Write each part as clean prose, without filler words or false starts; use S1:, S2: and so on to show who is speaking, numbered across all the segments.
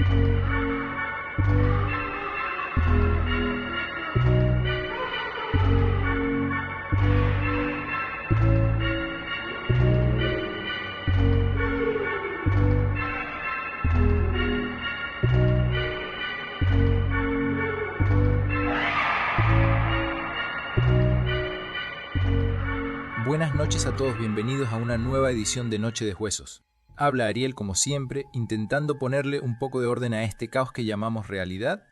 S1: Buenas noches a todos, bienvenidos a una nueva edición de Noche de Huesos. Habla Ariel como siempre, intentando ponerle un poco de orden a este caos que llamamos realidad.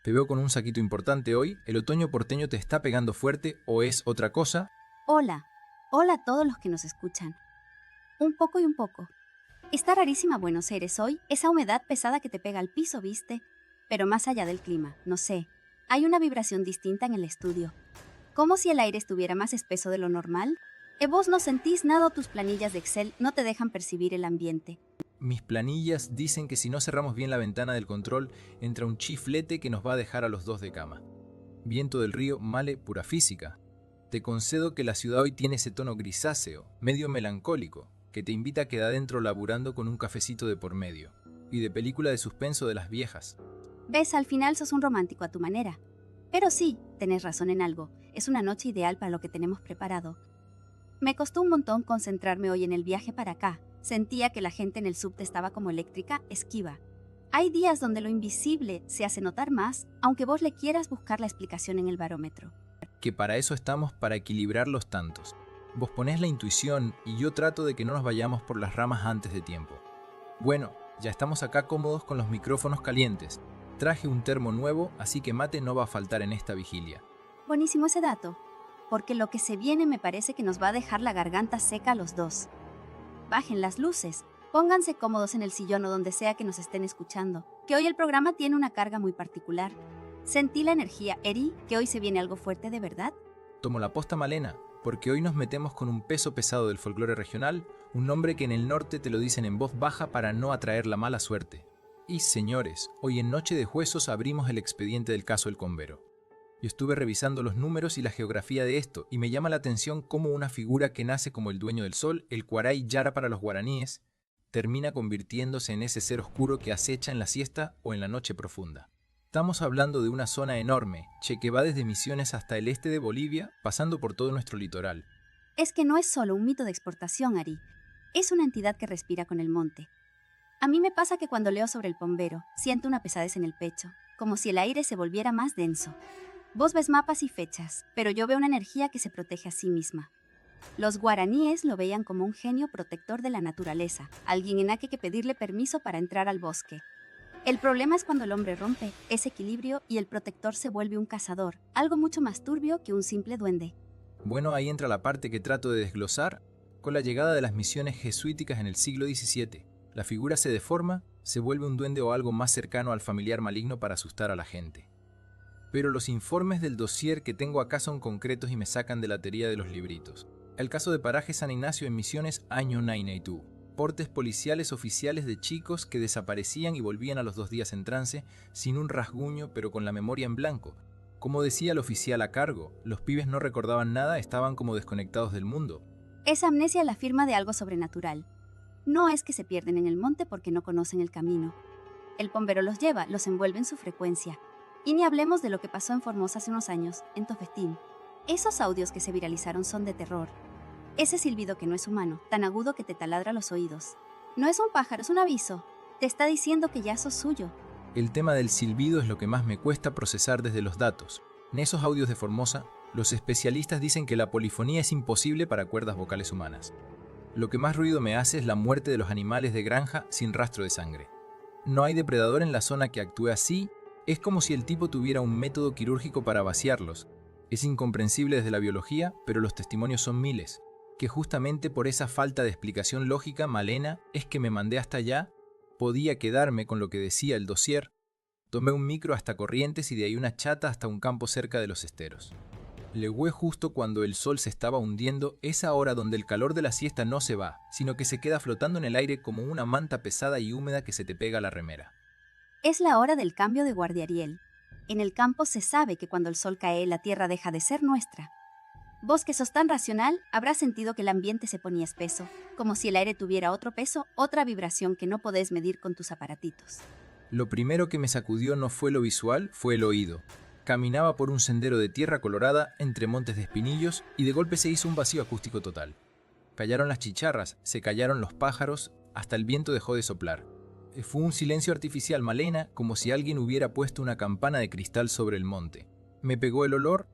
S1: Te veo con un saquito importante hoy. ¿El otoño porteño te está pegando fuerte o es otra cosa?
S2: Hola a todos los que nos escuchan. Un poco y un poco. Está rarísima Buenos Aires hoy, esa humedad pesada que te pega al piso, ¿viste? Pero más allá del clima, no sé, hay una vibración distinta en el estudio. Como si el aire estuviera más espeso de lo normal. Vos no sentís nada o tus planillas de Excel no te dejan percibir el ambiente.
S1: Mis planillas dicen que si no cerramos bien la ventana del control, entra un chiflete que nos va a dejar a los dos de cama. Viento del río, male, pura física. Te concedo que la ciudad hoy tiene ese tono grisáceo, medio melancólico, que te invita a quedar adentro laburando con un cafecito de por medio. Y de película de suspenso de las viejas.
S2: Ves, al final sos un romántico a tu manera. Pero sí, tenés razón en algo. Es una noche ideal para lo que tenemos preparado. Me costó un montón concentrarme hoy en el viaje para acá. Sentía que la gente en el subte estaba como eléctrica, esquiva. Hay días donde lo invisible se hace notar más, aunque vos le quieras buscar la explicación en el barómetro.
S1: Que para eso estamos, para equilibrar los tantos. Vos ponés la intuición y yo trato de que no nos vayamos por las ramas antes de tiempo. Bueno, ya estamos acá cómodos con los micrófonos calientes. Traje un termo nuevo, así que mate no va a faltar en esta vigilia.
S2: Buenísimo ese dato, porque lo que se viene me parece que nos va a dejar la garganta seca a los dos. Bajen las luces, pónganse cómodos en el sillón o donde sea que nos estén escuchando, que hoy el programa tiene una carga muy particular. Sentí la energía, Eri, que hoy se viene algo fuerte de verdad.
S1: Tomo la posta, Malena, porque hoy nos metemos con un peso pesado del folclore regional, un nombre que en el norte te lo dicen en voz baja para no atraer la mala suerte. Y señores, hoy en Noche de Huesos abrimos el expediente del caso El Combero. Yo estuve revisando los números y la geografía de esto, y me llama la atención cómo una figura que nace como el dueño del sol, el Cuaray Yara para los guaraníes, termina convirtiéndose en ese ser oscuro que acecha en la siesta o en la noche profunda. Estamos hablando de una zona enorme, que va desde Misiones hasta el este de Bolivia, pasando por todo nuestro litoral.
S2: Es que no es solo un mito de exportación, Ari. Es una entidad que respira con el monte. A mí me pasa que cuando leo sobre el Combero, siento una pesadez en el pecho, como si el aire se volviera más denso. Vos ves mapas y fechas, pero yo veo una energía que se protege a sí misma. Los guaraníes lo veían como un genio protector de la naturaleza, alguien en a que pedirle permiso para entrar al bosque. El problema es cuando el hombre rompe ese equilibrio y el protector se vuelve un cazador, algo mucho más turbio que un simple duende.
S1: Bueno, ahí entra la parte que trato de desglosar. Con la llegada de las misiones jesuíticas en el siglo XVII, la figura se deforma, se vuelve un duende o algo más cercano al familiar maligno para asustar a la gente. Pero los informes del dossier que tengo acá son concretos y me sacan de la teoría de los libritos. El caso de Paraje San Ignacio en Misiones, año 92. Portes policiales oficiales de chicos que desaparecían y volvían a los 2 días en trance, sin un rasguño pero con la memoria en blanco. Como decía el oficial a cargo, los pibes no recordaban nada, estaban como desconectados del mundo.
S2: Esa amnesia es la firma de algo sobrenatural. No es que se pierden en el monte porque no conocen el camino. El Combero los lleva, los envuelve en su frecuencia. Y ni hablemos de lo que pasó en Formosa hace unos años, en Tofetín. Esos audios que se viralizaron son de terror. Ese silbido que no es humano, tan agudo que te taladra los oídos. No es un pájaro, es un aviso. Te está diciendo que ya sos suyo.
S1: El tema del silbido es lo que más me cuesta procesar desde los datos. En esos audios de Formosa, los especialistas dicen que la polifonía es imposible para cuerdas vocales humanas. Lo que más ruido me hace es la muerte de los animales de granja sin rastro de sangre. No hay depredador en la zona que actúe así. Es como si el tipo tuviera un método quirúrgico para vaciarlos. Es incomprensible desde la biología, pero los testimonios son miles. Que justamente por esa falta de explicación lógica, Malena, es que me mandé hasta allá. Podía quedarme con lo que decía el dossier. Tomé un micro hasta Corrientes y de ahí una chata hasta un campo cerca de los esteros. Legüé justo cuando el sol se estaba hundiendo, esa hora donde el calor de la siesta no se va, sino que se queda flotando en el aire como una manta pesada y húmeda que se te pega a la remera.
S2: Es la hora del cambio de guardia, Ariel. En el campo se sabe que cuando el sol cae, la tierra deja de ser nuestra. Vos que sos tan racional, habrás sentido que el ambiente se ponía espeso, como si el aire tuviera otro peso, otra vibración que no podés medir con tus aparatitos.
S1: Lo primero que me sacudió no fue lo visual, fue el oído. Caminaba por un sendero de tierra colorada entre montes de espinillos y de golpe se hizo un vacío acústico total. Callaron las chicharras, se callaron los pájaros, hasta el viento dejó de soplar. Fue un silencio artificial, Malena, como si alguien hubiera puesto una campana de cristal sobre el monte. Me pegó el olor,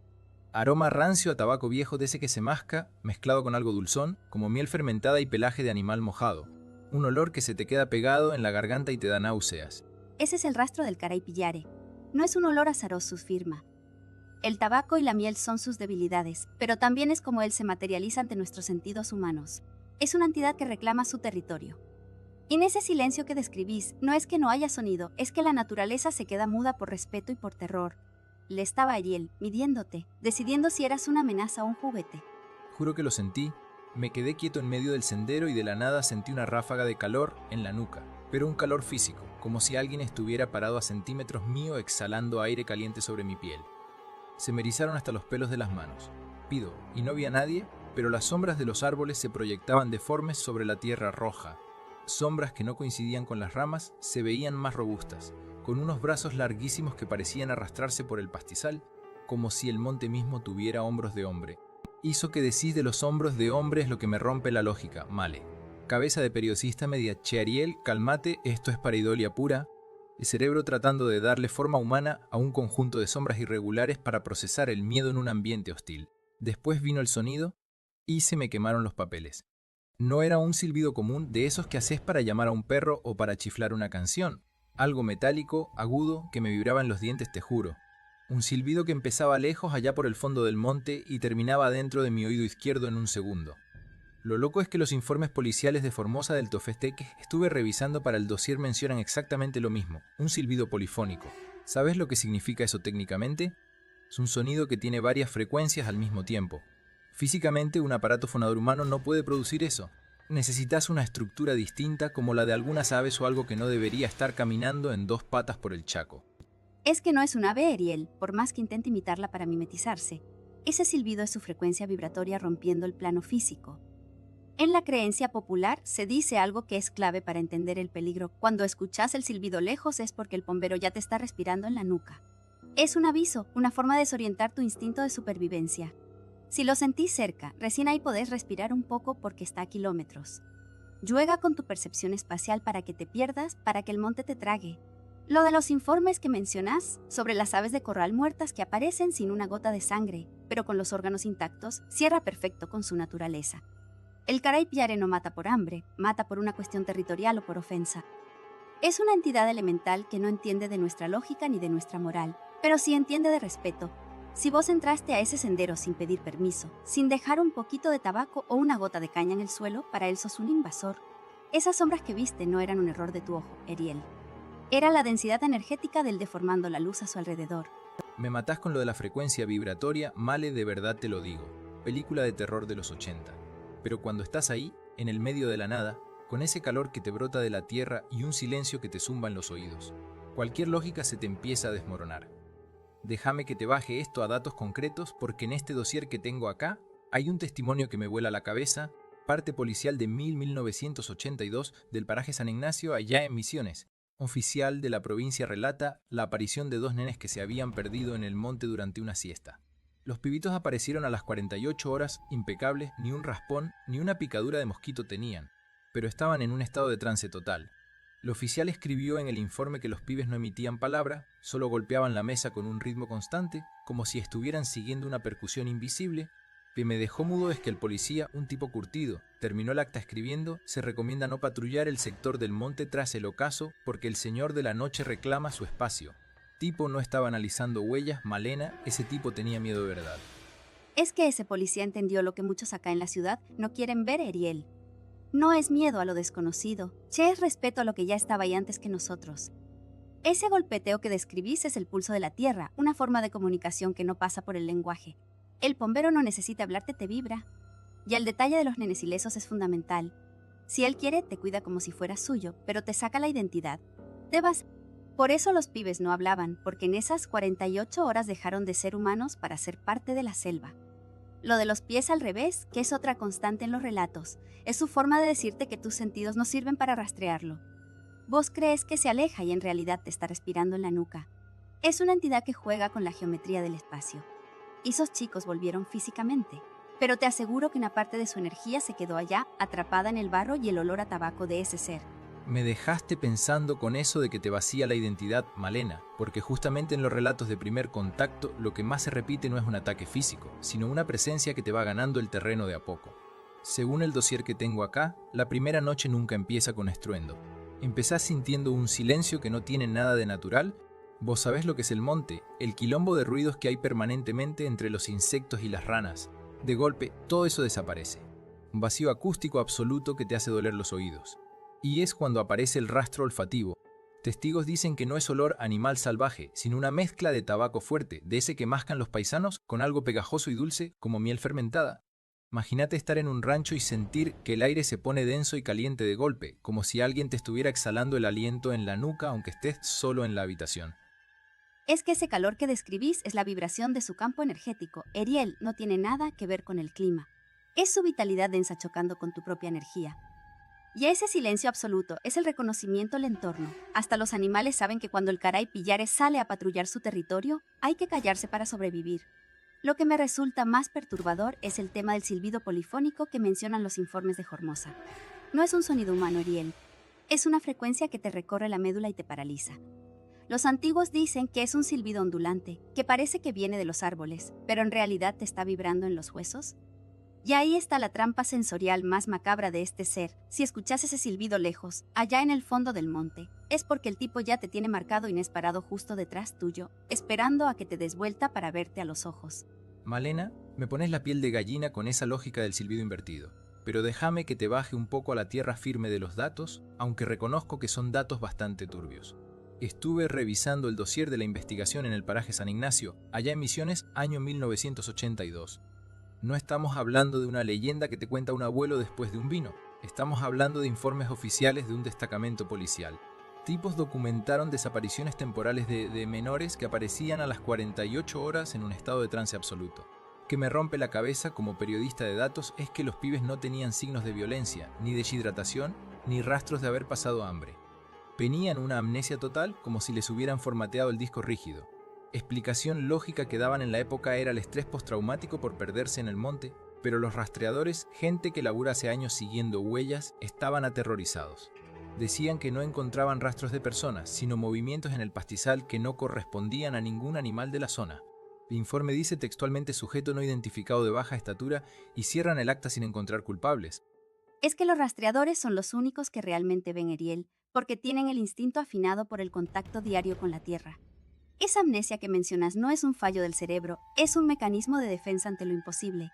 S1: aroma rancio a tabaco viejo de ese que se masca, mezclado con algo dulzón, como miel fermentada y pelaje de animal mojado. Un olor que se te queda pegado en la garganta y te da náuseas.
S2: Ese es el rastro del Caraipillare. No es un olor azaroso, firma. El tabaco y la miel son sus debilidades, pero también es como él se materializa ante nuestros sentidos humanos. Es una entidad que reclama su territorio. Y en ese silencio que describís, no es que no haya sonido, es que la naturaleza se queda muda por respeto y por terror. Le estaba Ariel, midiéndote, decidiendo si eras una amenaza o un juguete.
S1: Juro que lo sentí. Me quedé quieto en medio del sendero y de la nada sentí una ráfaga de calor en la nuca, pero un calor físico, como si alguien estuviera parado a centímetros mío exhalando aire caliente sobre mi piel. Se me erizaron hasta los pelos de las manos. Pido, y no vi a nadie, pero las sombras de los árboles se proyectaban deformes sobre la tierra roja. Sombras que no coincidían con las ramas se veían más robustas, con unos brazos larguísimos que parecían arrastrarse por el pastizal, como si el monte mismo tuviera hombros de hombre. Hizo que decís de los hombros de hombre es lo que me rompe la lógica, Male. Cabeza de periodista media, che Ariel, calmate, esto es pareidolia pura. El cerebro tratando de darle forma humana a un conjunto de sombras irregulares para procesar el miedo en un ambiente hostil. Después vino el sonido y se me quemaron los papeles. No era un silbido común de esos que haces para llamar a un perro o para chiflar una canción. Algo metálico, agudo, que me vibraba en los dientes, te juro. Un silbido que empezaba lejos allá por el fondo del monte y terminaba dentro de mi oído izquierdo en un segundo. Lo loco es que los informes policiales de Formosa del Tofeste que estuve revisando para el dossier mencionan exactamente lo mismo, un silbido polifónico. ¿Sabes lo que significa eso técnicamente? Es un sonido que tiene varias frecuencias al mismo tiempo. Físicamente, un aparato fonador humano no puede producir eso. Necesitas una estructura distinta como la de algunas aves o algo que no debería estar caminando en dos patas por el Chaco.
S2: Es que no es un ave, Ariel, por más que intente imitarla para mimetizarse. Ese silbido es su frecuencia vibratoria rompiendo el plano físico. En la creencia popular se dice algo que es clave para entender el peligro. Cuando escuchas el silbido lejos es porque el bombero ya te está respirando en la nuca. Es un aviso, una forma de desorientar tu instinto de supervivencia. Si lo sentís cerca, recién ahí podés respirar un poco porque está a kilómetros. Juega con tu percepción espacial para que te pierdas, para que el monte te trague. Lo de los informes que mencionás sobre las aves de corral muertas que aparecen sin una gota de sangre, pero con los órganos intactos, cierra perfecto con su naturaleza. El Caraipillare no mata por hambre, mata por una cuestión territorial o por ofensa. Es una entidad elemental que no entiende de nuestra lógica ni de nuestra moral, pero sí entiende de respeto. Si vos entraste a ese sendero sin pedir permiso, sin dejar un poquito de tabaco o una gota de caña en el suelo, para él sos un invasor. Esas sombras que viste no eran un error de tu ojo, Ariel. Era la densidad energética del deformando la luz a su alrededor.
S1: Me matás con lo de la frecuencia vibratoria, Male, de verdad te lo digo. Película de terror de los 80. Pero cuando estás ahí, en el medio de la nada, con ese calor que te brota de la tierra y un silencio que te zumba en los oídos, cualquier lógica se te empieza a desmoronar. Déjame que te baje esto a datos concretos porque en este dossier que tengo acá hay un testimonio que me vuela la cabeza, parte policial de 1982 del paraje San Ignacio allá en Misiones. Oficial de la provincia relata la aparición de dos nenes que se habían perdido en el monte durante una siesta. Los pibitos aparecieron a las 48 horas impecables, ni un raspón ni una picadura de mosquito tenían, pero estaban en un estado de trance total. El oficial escribió en el informe que los pibes no emitían palabra, solo golpeaban la mesa con un ritmo constante, como si estuvieran siguiendo una percusión invisible. Lo que me dejó mudo es que el policía, un tipo curtido, terminó el acta escribiendo: se recomienda no patrullar el sector del monte tras el ocaso porque el señor de la noche reclama su espacio. Tipo no estaba analizando huellas, Malena, ese tipo tenía miedo de verdad.
S2: Es que ese policía entendió lo que muchos acá en la ciudad no quieren ver, Ariel. No es miedo a lo desconocido, es respeto a lo que ya estaba ahí antes que nosotros. Ese golpeteo que describís es el pulso de la tierra, una forma de comunicación que no pasa por el lenguaje. El bombero no necesita hablarte, te vibra. Y el detalle de los nenes ilesos es fundamental. Si él quiere, te cuida como si fuera suyo, pero te saca la identidad. Te vas. Por eso los pibes no hablaban, porque en esas 48 horas dejaron de ser humanos para ser parte de la selva. Lo de los pies al revés, que es otra constante en los relatos, es su forma de decirte que tus sentidos no sirven para rastrearlo. Vos crees que se aleja y en realidad te está respirando en la nuca. Es una entidad que juega con la geometría del espacio. Esos chicos volvieron físicamente, pero te aseguro que una parte de su energía se quedó allá, atrapada en el barro y el olor a tabaco de ese ser.
S1: Me dejaste pensando con eso de que te vacía la identidad, Malena, porque justamente en los relatos de primer contacto lo que más se repite no es un ataque físico, sino una presencia que te va ganando el terreno de a poco. Según el dossier que tengo acá, la primera noche nunca empieza con estruendo. Empezás sintiendo un silencio que no tiene nada de natural. Vos sabés lo que es el monte, el quilombo de ruidos que hay permanentemente entre los insectos y las ranas. De golpe, todo eso desaparece. Un vacío acústico absoluto que te hace doler los oídos. Y es cuando aparece el rastro olfativo. Testigos dicen que no es olor animal salvaje, sino una mezcla de tabaco fuerte, de ese que mascan los paisanos, con algo pegajoso y dulce como miel fermentada. Imagínate estar en un rancho y sentir que el aire se pone denso y caliente de golpe, como si alguien te estuviera exhalando el aliento en la nuca aunque estés solo en la habitación.
S2: Es que ese calor que describís es la vibración de su campo energético. Ariel no tiene nada que ver con el clima. Es su vitalidad densa chocando con tu propia energía. Y ese silencio absoluto es el reconocimiento del entorno. Hasta los animales saben que cuando el caray pillares sale a patrullar su territorio, hay que callarse para sobrevivir. Lo que me resulta más perturbador es el tema del silbido polifónico que mencionan los informes de Formosa. No es un sonido humano, Ariel. Es una frecuencia que te recorre la médula y te paraliza. Los antiguos dicen que es un silbido ondulante, que parece que viene de los árboles, pero en realidad te está vibrando en los huesos. Y ahí está la trampa sensorial más macabra de este ser. Si escuchas ese silbido lejos, allá en el fondo del monte, es porque el tipo ya te tiene marcado inesperado justo detrás tuyo, esperando a que te des vuelta para verte a los ojos.
S1: Malena, me pones la piel de gallina con esa lógica del silbido invertido, pero déjame que te baje un poco a la tierra firme de los datos, aunque reconozco que son datos bastante turbios. Estuve revisando el dossier de la investigación en el paraje San Ignacio, allá en Misiones, año 1982. No estamos hablando de una leyenda que te cuenta un abuelo después de un vino. Estamos hablando de informes oficiales de un destacamento policial. Tipos documentaron desapariciones temporales de menores que aparecían a las 48 horas en un estado de trance absoluto. Que me rompe la cabeza como periodista de datos es que los pibes no tenían signos de violencia, ni deshidratación, ni rastros de haber pasado hambre. Tenían una amnesia total como si les hubieran formateado el disco rígido. Explicación lógica que daban en la época era el estrés postraumático por perderse en el monte, pero los rastreadores, gente que labura hace años siguiendo huellas, estaban aterrorizados. Decían que no encontraban rastros de personas, sino movimientos en el pastizal que no correspondían a ningún animal de la zona. El informe dice textualmente sujeto no identificado de baja estatura y cierran el acta sin encontrar culpables.
S2: Es que los rastreadores son los únicos que realmente ven, Ariel, porque tienen el instinto afinado por el contacto diario con la tierra. Esa amnesia que mencionas no es un fallo del cerebro, es un mecanismo de defensa ante lo imposible.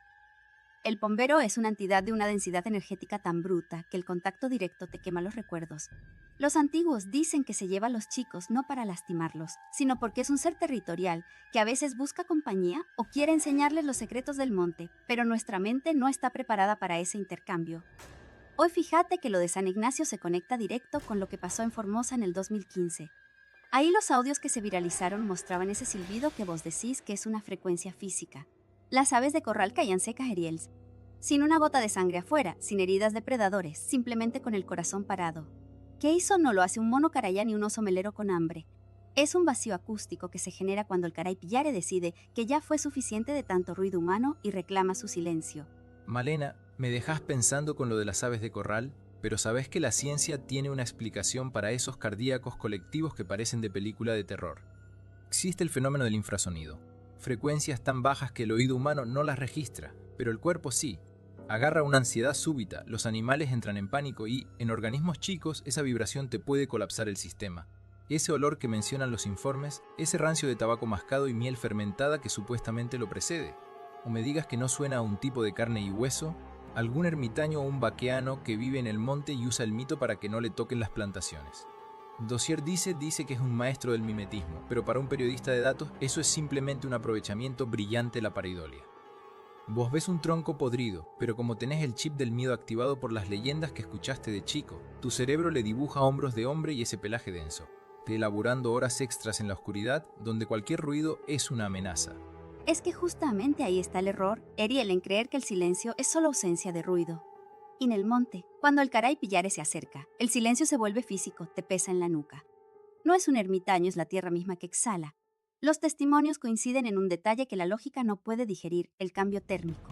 S2: El pombero es una entidad de una densidad energética tan bruta que el contacto directo te quema los recuerdos. Los antiguos dicen que se lleva a los chicos no para lastimarlos, sino porque es un ser territorial que a veces busca compañía o quiere enseñarles los secretos del monte, pero nuestra mente no está preparada para ese intercambio. Hoy fíjate que lo de San Ignacio se conecta directo con lo que pasó en Formosa en el 2015. Ahí los audios que se viralizaron mostraban ese silbido que vos decís que es una frecuencia física. Las aves de corral caían secas, Ariel, sin una gota de sangre afuera, sin heridas de predadores, simplemente con el corazón parado. ¿Qué hizo? No lo hace un mono carayá ni un oso melero con hambre. Es un vacío acústico que se genera cuando el caray pillare decide que ya fue suficiente de tanto ruido humano y reclama su silencio.
S1: Malena, me dejas pensando con lo de las aves de corral, pero sabes que la ciencia tiene una explicación para esos cardíacos colectivos que parecen de película de terror. Existe el fenómeno del infrasonido. Frecuencias tan bajas que el oído humano no las registra, pero el cuerpo sí. Agarra una ansiedad súbita, los animales entran en pánico y, en organismos chicos, esa vibración te puede colapsar el sistema. Ese olor que mencionan los informes, ese rancio de tabaco mascado y miel fermentada que supuestamente lo precede. O me digas que no suena a un tipo de carne y hueso, algún ermitaño o un vaqueano que vive en el monte y usa el mito para que no le toquen las plantaciones. Dossier dice que es un maestro del mimetismo, pero para un periodista de datos eso es simplemente un aprovechamiento brillante de la pareidolia. Vos ves un tronco podrido, pero como tenés el chip del miedo activado por las leyendas que escuchaste de chico, tu cerebro le dibuja hombros de hombre y ese pelaje denso, te elaborando horas extras en la oscuridad donde cualquier ruido es una amenaza.
S2: Es que justamente ahí está el error, Eriel, en creer que el silencio es solo ausencia de ruido. En el monte, cuando el Caray Pillare se acerca, el silencio se vuelve físico, te pesa en la nuca. No es un ermitaño, es la tierra misma que exhala. Los testimonios coinciden en un detalle que la lógica no puede digerir, el cambio térmico.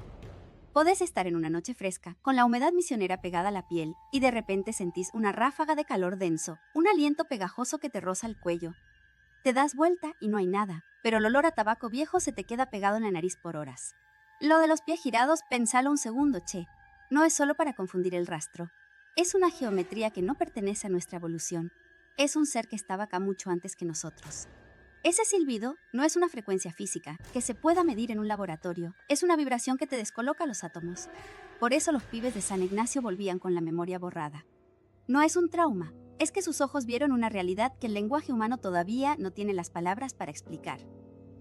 S2: Podés estar en una noche fresca, con la humedad misionera pegada a la piel, y de repente sentís una ráfaga de calor denso, un aliento pegajoso que te roza el cuello. Te das vuelta y no hay nada, pero el olor a tabaco viejo se te queda pegado en la nariz por horas. Lo de los pies girados, pensalo un segundo, che. No es solo para confundir el rastro. Es una geometría que no pertenece a nuestra evolución. Es un ser que estaba acá mucho antes que nosotros. Ese silbido no es una frecuencia física que se pueda medir en un laboratorio. Es una vibración que te descoloca los átomos. Por eso los pibes de San Ignacio volvían con la memoria borrada. No es un trauma, es que sus ojos vieron una realidad que el lenguaje humano todavía no tiene las palabras para explicar.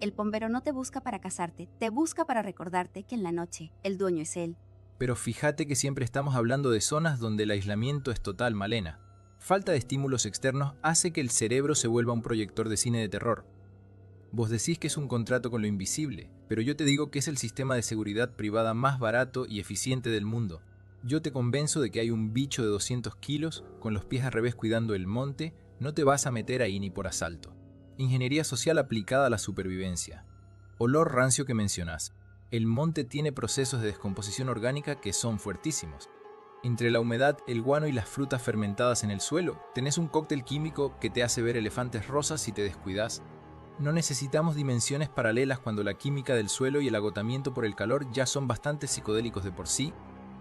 S2: El pombero no te busca para casarte, te busca para recordarte que en la noche el dueño es él.
S1: Pero fíjate que siempre estamos hablando de zonas donde el aislamiento es total, Malena. Falta de estímulos externos hace que el cerebro se vuelva un proyector de cine de terror. Vos decís que es un contrato con lo invisible, pero yo te digo que es el sistema de seguridad privada más barato y eficiente del mundo. Yo te convenzo de que hay un bicho de 200 kilos con los pies al revés cuidando el monte, no te vas a meter ahí ni por asalto. Ingeniería social aplicada a la supervivencia. Olor rancio que mencionás. El monte tiene procesos de descomposición orgánica que son fuertísimos. Entre la humedad, el guano y las frutas fermentadas en el suelo, tenés un cóctel químico que te hace ver elefantes rosas si te descuidas. No necesitamos dimensiones paralelas cuando la química del suelo y el agotamiento por el calor ya son bastante psicodélicos de por sí.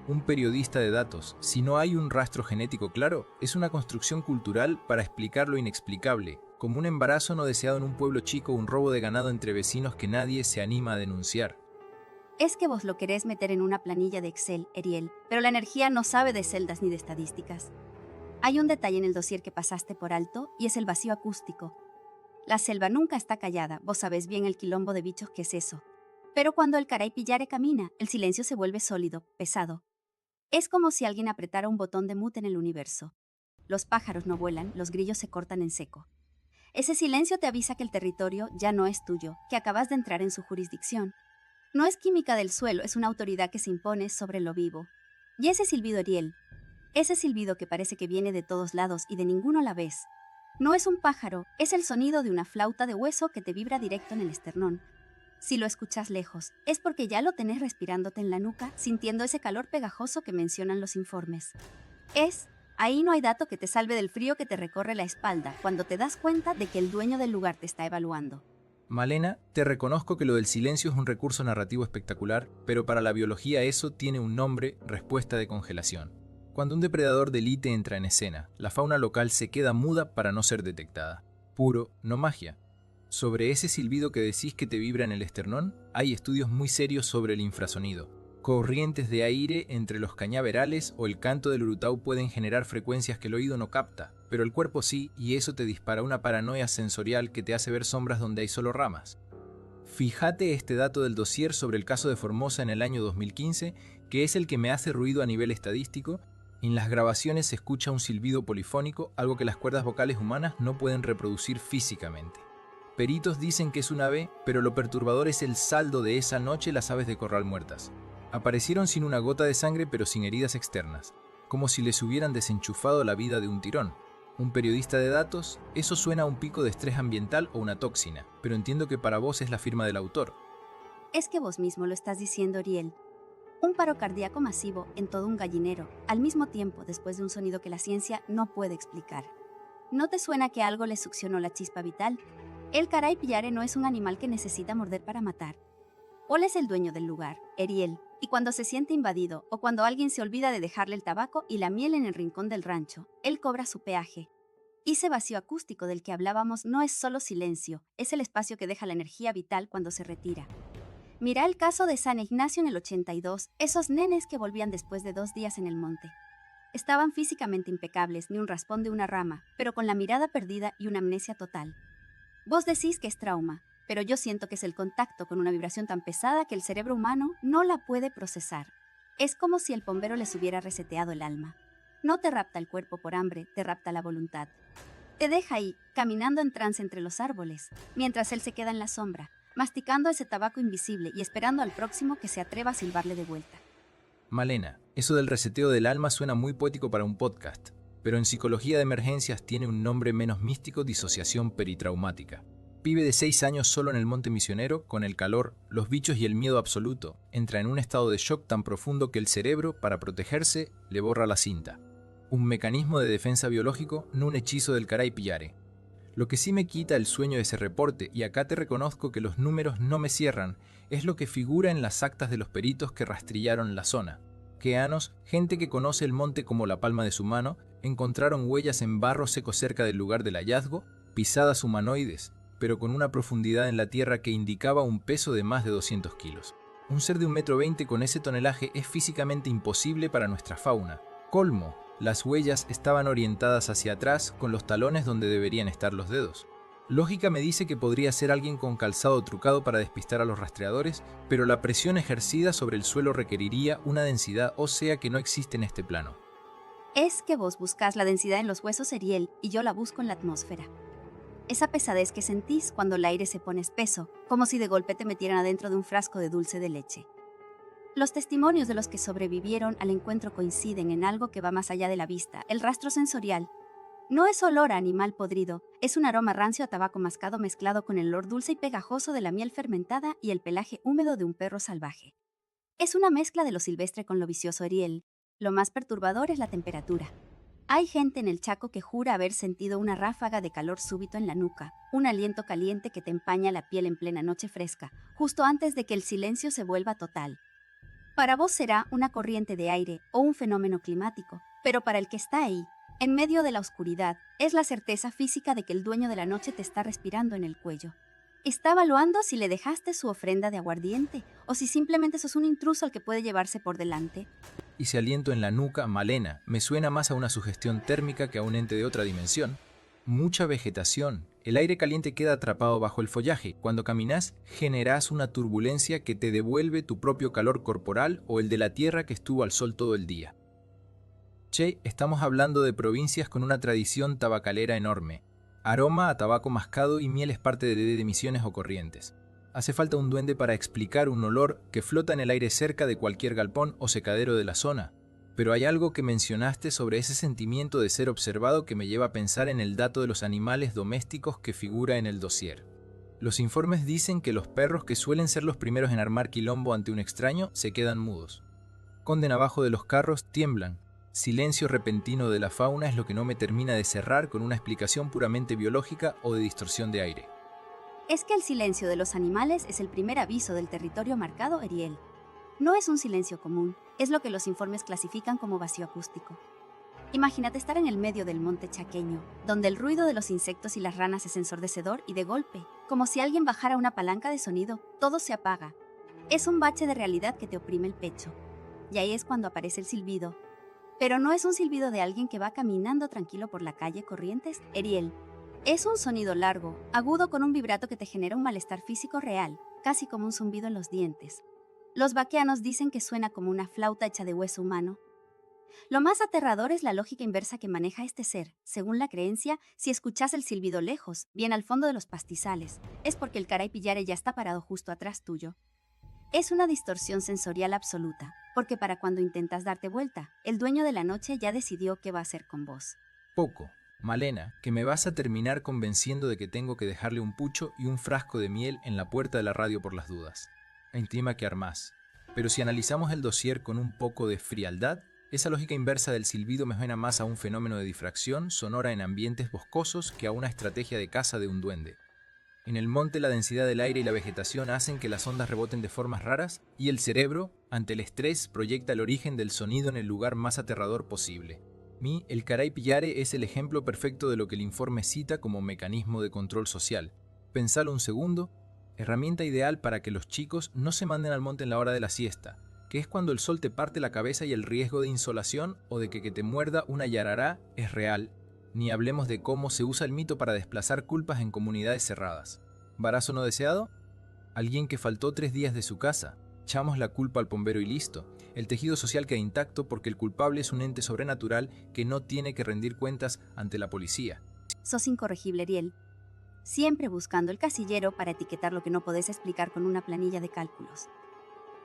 S1: Un periodista de datos, si no hay un rastro genético claro, es una construcción cultural para explicar lo inexplicable, como un embarazo no deseado en un pueblo chico o un robo de ganado entre vecinos que nadie se anima a denunciar.
S2: Es que vos lo querés meter en una planilla de Excel, Eriel, pero la energía no sabe de celdas ni de estadísticas. Hay un detalle en el dossier que pasaste por alto y es el vacío acústico. La selva nunca está callada, vos sabés bien el quilombo de bichos que es eso. Pero cuando el Caray Pillare camina, el silencio se vuelve sólido, pesado. Es como si alguien apretara un botón de mute en el universo. Los pájaros no vuelan, los grillos se cortan en seco. Ese silencio te avisa que el territorio ya no es tuyo, que acabas de entrar en su jurisdicción. No es química del suelo, es una autoridad que se impone sobre lo vivo. Y ese silbido, Eriel, ese silbido que parece que viene de todos lados y de ninguno a la vez, no es un pájaro, es el sonido de una flauta de hueso que te vibra directo en el esternón. Si lo escuchas lejos, es porque ya lo tenés respirándote en la nuca, sintiendo ese calor pegajoso que mencionan los informes. Ahí no hay dato que te salve del frío que te recorre la espalda cuando te das cuenta de que el dueño del lugar te está evaluando.
S1: Malena, te reconozco que lo del silencio es un recurso narrativo espectacular, pero para la biología eso tiene un nombre, respuesta de congelación. Cuando un depredador de élite entra en escena, la fauna local se queda muda para no ser detectada. Puro, no magia. Sobre ese silbido que decís que te vibra en el esternón, hay estudios muy serios sobre el infrasonido. Corrientes de aire entre los cañaverales o el canto del urutau pueden generar frecuencias que el oído no capta, pero el cuerpo sí, y eso te dispara una paranoia sensorial que te hace ver sombras donde hay solo ramas. Fíjate este dato del dossier sobre el caso de Formosa en el año 2015, que es el que me hace ruido a nivel estadístico. En las grabaciones se escucha un silbido polifónico, algo que las cuerdas vocales humanas no pueden reproducir físicamente. Peritos dicen que es un ave, pero lo perturbador es el saldo de esa noche las aves de corral muertas. Aparecieron sin una gota de sangre pero sin heridas externas, como si les hubieran desenchufado la vida de un tirón. Un periodista de datos, eso suena a un pico de estrés ambiental o una toxina, pero entiendo que para vos es la firma del autor.
S2: Es que vos mismo lo estás diciendo, Eriel. Un paro cardíaco masivo en todo un gallinero, al mismo tiempo después de un sonido que la ciencia no puede explicar. ¿No te suena que algo le succionó la chispa vital? El Caray Pillare no es un animal que necesita morder para matar. Él es el dueño del lugar, Eriel, y cuando se siente invadido o cuando alguien se olvida de dejarle el tabaco y la miel en el rincón del rancho, él cobra su peaje. Y ese vacío acústico del que hablábamos no es solo silencio, es el espacio que deja la energía vital cuando se retira. Mira el caso de San Ignacio en el 82, esos nenes que volvían después de 2 días en el monte. Estaban físicamente impecables, ni un raspón de una rama, pero con la mirada perdida y una amnesia total. Vos decís que es trauma, pero yo siento que es el contacto con una vibración tan pesada que el cerebro humano no la puede procesar. Es como si el bombero les hubiera reseteado el alma. No te rapta el cuerpo por hambre, te rapta la voluntad. Te deja ahí, caminando en trance entre los árboles, mientras él se queda en la sombra, masticando ese tabaco invisible y esperando al próximo que se atreva a silbarle de vuelta.
S1: Malena, eso del reseteo del alma suena muy poético para un podcast, pero en psicología de emergencias tiene un nombre menos místico: disociación peritraumática. Pibe de 6 años solo en el Monte Misionero, con el calor, los bichos y el miedo absoluto, entra en un estado de shock tan profundo que el cerebro, para protegerse, le borra la cinta. Un mecanismo de defensa biológico, no un hechizo del caray pillare. Lo que sí me quita el sueño de ese reporte, y acá te reconozco que los números no me cierran, es lo que figura en las actas de los peritos que rastrillaron la zona. Queanos, gente que conoce el monte como la palma de su mano, encontraron huellas en barro seco cerca del lugar del hallazgo, pisadas humanoides, pero con una profundidad en la tierra que indicaba un peso de más de 200 kilos. Un ser de 1,20 m con ese tonelaje es físicamente imposible para nuestra fauna. Colmo, las huellas estaban orientadas hacia atrás, con los talones donde deberían estar los dedos. Lógica me dice que podría ser alguien con calzado trucado para despistar a los rastreadores, pero la presión ejercida sobre el suelo requeriría una densidad ósea que no existe en este plano.
S2: Es que vos buscas la densidad en los huesos, Ariel, y yo la busco en la atmósfera. Esa pesadez que sentís cuando el aire se pone espeso, como si de golpe te metieran adentro de un frasco de dulce de leche. Los testimonios de los que sobrevivieron al encuentro coinciden en algo que va más allá de la vista: el rastro sensorial. No es olor a animal podrido, es un aroma rancio a tabaco mascado mezclado con el olor dulce y pegajoso de la miel fermentada y el pelaje húmedo de un perro salvaje. Es una mezcla de lo silvestre con lo vicioso, Ariel. Lo más perturbador es la temperatura. Hay gente en el Chaco que jura haber sentido una ráfaga de calor súbito en la nuca, un aliento caliente que te empaña la piel en plena noche fresca, justo antes de que el silencio se vuelva total. Para vos será una corriente de aire o un fenómeno climático, pero para el que está ahí, en medio de la oscuridad, es la certeza física de que el dueño de la noche te está respirando en el cuello. Está evaluando si le dejaste su ofrenda de aguardiente o si simplemente sos un intruso al que puede llevarse por delante.
S1: Y si aliento en la nuca, Malena, me suena más a una sugestión térmica que a un ente de otra dimensión. Mucha vegetación. El aire caliente queda atrapado bajo el follaje. Cuando caminas, generas una turbulencia que te devuelve tu propio calor corporal o el de la tierra que estuvo al sol todo el día. Che, estamos hablando de provincias con una tradición tabacalera enorme. Aroma a tabaco mascado y miel es parte de emisiones o corrientes. Hace falta un duende para explicar un olor que flota en el aire cerca de cualquier galpón o secadero de la zona. Pero hay algo que mencionaste sobre ese sentimiento de ser observado que me lleva a pensar en el dato de los animales domésticos que figura en el dossier. Los informes dicen que los perros, que suelen ser los primeros en armar quilombo ante un extraño, se quedan mudos. Conden abajo de los carros, tiemblan. Silencio repentino de la fauna es lo que no me termina de cerrar con una explicación puramente biológica o de distorsión de aire.
S2: Es que el silencio de los animales es el primer aviso del territorio marcado, Ariel. No es un silencio común, es lo que los informes clasifican como vacío acústico. Imagínate estar en el medio del monte chaqueño, donde el ruido de los insectos y las ranas es ensordecedor y de golpe, como si alguien bajara una palanca de sonido, todo se apaga. Es un bache de realidad que te oprime el pecho. Y ahí es cuando aparece el silbido. Pero no es un silbido de alguien que va caminando tranquilo por la calle Corrientes, Ariel. Es un sonido largo, agudo, con un vibrato que te genera un malestar físico real, casi como un zumbido en los dientes. Los vaqueanos dicen que suena como una flauta hecha de hueso humano. Lo más aterrador es la lógica inversa que maneja este ser. Según la creencia, si escuchas el silbido lejos, bien al fondo de los pastizales, es porque el caray pillare ya está parado justo atrás tuyo. Es una distorsión sensorial absoluta, porque para cuando intentas darte vuelta, el dueño de la noche ya decidió qué va a hacer con vos.
S1: Poco. Malena, que me vas a terminar convenciendo de que tengo que dejarle un pucho y un frasco de miel en la puerta de la radio por las dudas. Intima que armás. Pero si analizamos el dossier con un poco de frialdad, esa lógica inversa del silbido me suena más a un fenómeno de difracción sonora en ambientes boscosos que a una estrategia de caza de un duende. En el monte la densidad del aire y la vegetación hacen que las ondas reboten de formas raras y el cerebro, ante el estrés, proyecta el origen del sonido en el lugar más aterrador posible. El caray pillare es el ejemplo perfecto de lo que el informe cita como mecanismo de control social. Pensalo un segundo, herramienta ideal para que los chicos no se manden al monte en la hora de la siesta, que es cuando el sol te parte la cabeza y el riesgo de insolación o de que te muerda una yarará es real. Ni hablemos de cómo se usa el mito para desplazar culpas en comunidades cerradas. ¿Embarazo no deseado? Alguien que faltó 3 días de su casa. Echamos la culpa al bombero y listo. El tejido social queda intacto porque el culpable es un ente sobrenatural que no tiene que rendir cuentas ante la policía.
S2: Sos incorregible, Ariel. siempre buscando el casillero para etiquetar lo que no podés explicar con una planilla de cálculos.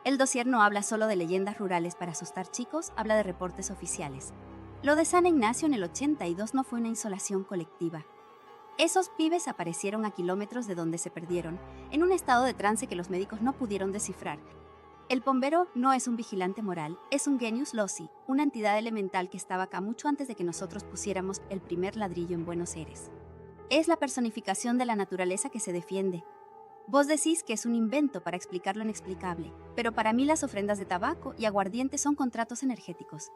S2: El dossier no habla solo de leyendas rurales para asustar chicos, habla de reportes oficiales. Lo de San Ignacio en el 82 no fue una insolación colectiva. Esos pibes aparecieron a kilómetros de donde se perdieron, en un estado de trance que los médicos no pudieron descifrar. El bombero no es un vigilante moral, es un genius loci, una entidad elemental que estaba acá mucho antes de que nosotros pusiéramos el primer ladrillo en Buenos Aires. Es la personificación de la naturaleza que se defiende. Vos decís que es un invento para explicar lo inexplicable, pero para mí las ofrendas de tabaco y aguardiente son contratos energéticos.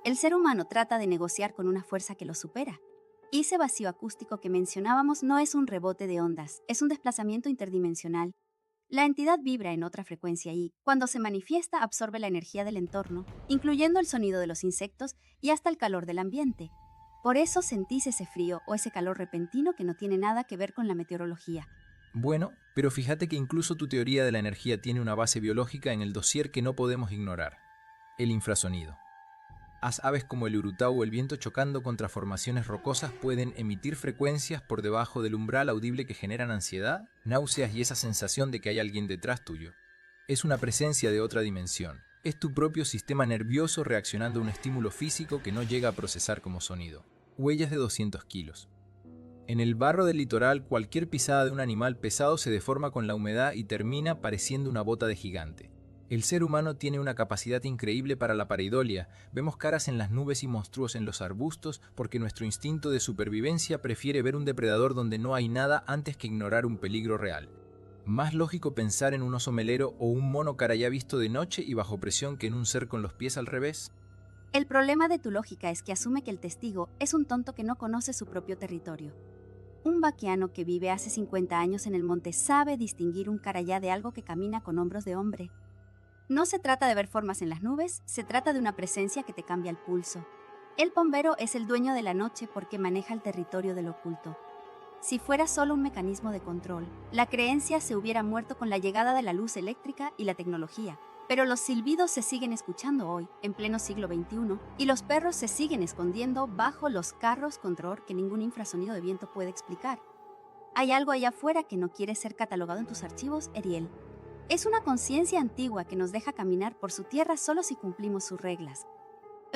S2: El ser humano trata de negociar con una fuerza que lo supera. Y ese vacío acústico que mencionábamos no es un rebote de ondas, es un desplazamiento interdimensional. La entidad vibra en otra frecuencia y, cuando se manifiesta, absorbe la energía del entorno, incluyendo el sonido de los insectos y hasta el calor del ambiente. Por eso sentís ese frío o ese calor repentino que no tiene nada que ver con la meteorología.
S1: Bueno, pero fíjate que incluso tu teoría de la energía tiene una base biológica en el dossier que no podemos ignorar: el infrasonido. Aves como el urutau o el viento chocando contra formaciones rocosas pueden emitir frecuencias por debajo del umbral audible que generan ansiedad, náuseas y esa sensación de que hay alguien detrás tuyo. Es una presencia de otra dimensión. Es tu propio sistema nervioso reaccionando a un estímulo físico que no llega a procesar como sonido. Huellas de 200 kilos. En el barro del litoral, cualquier pisada de un animal pesado se deforma con la humedad y termina pareciendo una bota de gigante. El ser humano tiene una capacidad increíble para la pareidolia. Vemos caras en las nubes y monstruos en los arbustos porque nuestro instinto de supervivencia prefiere ver un depredador donde no hay nada antes que ignorar un peligro real. Más lógico pensar en un oso melero o un mono carayá visto de noche y bajo presión que en un ser con los pies al revés.
S2: El problema de tu lógica es que asume que el testigo es un tonto que no conoce su propio territorio. Un vaquiano que vive hace 50 años en el monte sabe distinguir un carayá de algo que camina con hombros de hombre. No se trata de ver formas en las nubes, se trata de una presencia que te cambia el pulso. El bombero es el dueño de la noche porque maneja el territorio del oculto. Si fuera solo un mecanismo de control, la creencia se hubiera muerto con la llegada de la luz eléctrica y la tecnología. Pero los silbidos se siguen escuchando hoy, en pleno siglo XXI, y los perros se siguen escondiendo bajo los carros control que ningún infrasonido de viento puede explicar. Hay algo allá afuera que no quiere ser catalogado en tus archivos, Ariel. Es una conciencia antigua que nos deja caminar por su tierra solo si cumplimos sus reglas.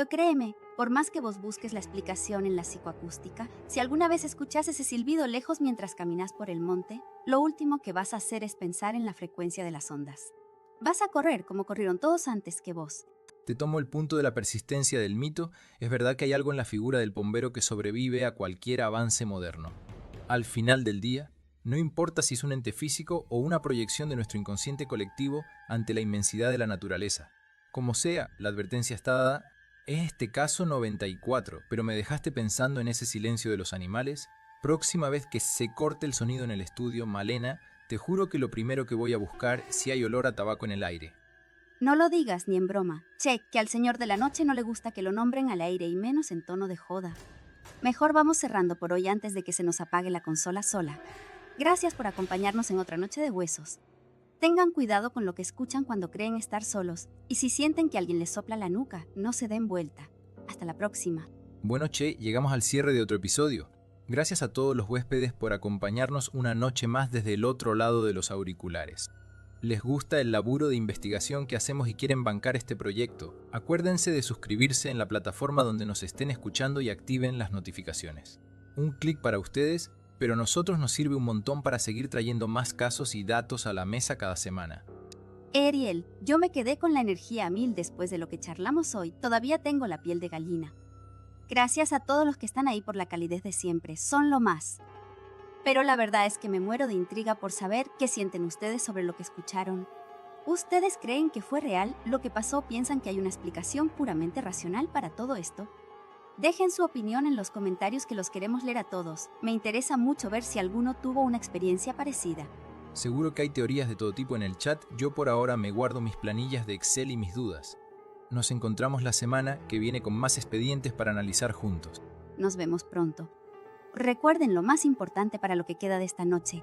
S2: O créeme, por más que vos busques la explicación en la psicoacústica, si alguna vez escuchás ese silbido lejos mientras caminas por el monte, lo último que vas a hacer es pensar en la frecuencia de las ondas. Vas a correr como corrieron todos antes que vos.
S1: Te tomo el punto de la persistencia del mito. Es verdad que hay algo en la figura del bombero que sobrevive a cualquier avance moderno. Al final del día, no importa si es un ente físico o una proyección de nuestro inconsciente colectivo ante la inmensidad de la naturaleza. Como sea, la advertencia está dada. Es este caso 94, pero me dejaste pensando en ese silencio de los animales. Próxima vez que se corte el sonido en el estudio, Malena, te juro que lo primero que voy a buscar es si hay olor a tabaco en el aire.
S2: No lo digas ni en broma. Che, que al señor de la noche no le gusta que lo nombren al aire y menos en tono de joda. Mejor vamos cerrando por hoy antes de que se nos apague la consola sola. Gracias por acompañarnos en otra noche de huesos. Tengan cuidado con lo que escuchan cuando creen estar solos, y si sienten que alguien les sopla la nuca, no se den vuelta. Hasta la próxima.
S1: Bueno, che, llegamos al cierre de otro episodio. Gracias a todos los huéspedes por acompañarnos una noche más desde el otro lado de los auriculares. ¿Les gusta el laburo de investigación que hacemos y quieren bancar este proyecto? Acuérdense de suscribirse en la plataforma donde nos estén escuchando y activen las notificaciones. Un clic para ustedes, pero a nosotros nos sirve un montón para seguir trayendo más casos y datos a la mesa cada semana.
S2: Ariel, yo me quedé con la energía a 1000 después de lo que charlamos hoy. Todavía tengo la piel de gallina. Gracias a todos los que están ahí por la calidez de siempre. Son lo más. Pero la verdad es que me muero de intriga por saber qué sienten ustedes sobre lo que escucharon. ¿Ustedes creen que fue real lo que pasó o piensan que hay una explicación puramente racional para todo esto? Dejen su opinión en los comentarios que los queremos leer a todos. Me interesa mucho ver si alguno tuvo una experiencia parecida.
S1: Seguro que hay teorías de todo tipo en el chat. Yo por ahora me guardo mis planillas de Excel y mis dudas. Nos encontramos la semana que viene con más expedientes para analizar juntos.
S2: Nos vemos pronto. Recuerden lo más importante para lo que queda de esta noche.